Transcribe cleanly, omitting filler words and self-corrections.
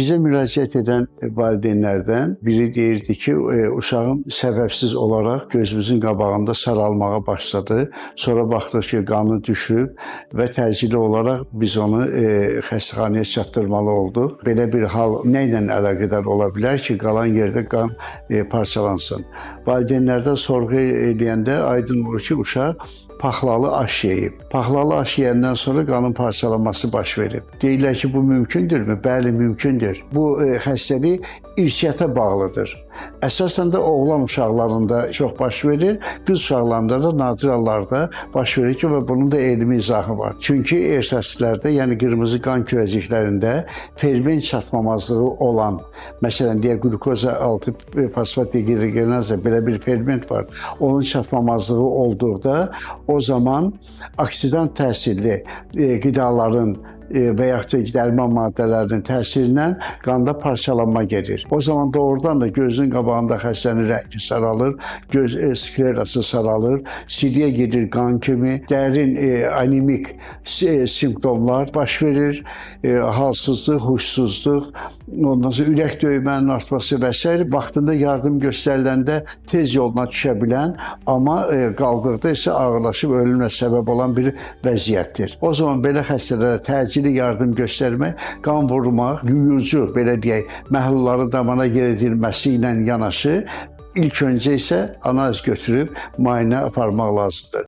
Bizə müraciət edən valideynlərdən biri deyirdi ki, uşağım səbəbsiz olaraq gözümüzün qabağında saralmağa başladı. Sonra baxdıq ki, qanı düşüb və təcili olaraq biz onu xəstəxanaya çatdırmalı olduq. Belə bir hal nə ilə əlaqədar ola bilər ki, qalan yerdə qan parçalansın? Valideynlərdən sorğu edəndə aydın olur ki, uşaq paxlalı aş yeyib. Paxlalı aş yeyəndən sonra qanın parçalanması baş verib. Deyirlər ki, bu mümkündürmü? Bəli, mümkündür. Bu xəstəlik irsiyyata bağlıdır. Əsasən də oğlan uşaqlarında çox baş verir, qız uşaqlarında da nadir hallarda baş verir ki, və bunun da elmi izahı var. Çünki ersasitlərdə, yəni qırmızı qan kürəciklərində ferment çatmamazlığı olan, məsələn, deyək, glukoza 6 fosfat dehidrogenaza belə bir ferment var. Onun çatmamazlığı olduqda o zaman oksidant təsirli qidaların və yaxud da dərman maddələrinin təsirindən qanda parçalanma gedir. O zaman doğrudan da gözün qabağında xəstənin rəngi saralır, göz sklerası saralır, siriyə gedir qan kimi, dərin anemik simptomlar baş verir, halsızlıq, huşsuzluq, ondan sonra ürək döymənin artması və s. vaxtında yardım göstəriləndə tez yoluna düşə bilən, amma qaldıqda isə ağırlaşıb ölümlə səbəb olan bir vəziyyətdir. O zaman belə xəstələrə təcili yardım göstərmək, qan vurmaq, yuyucu, belə deyək, məhlulların damana yeridilməsi ilə yanaşı, ilk öncə isə analiz götürüb müayinə aparmaq lazımdır.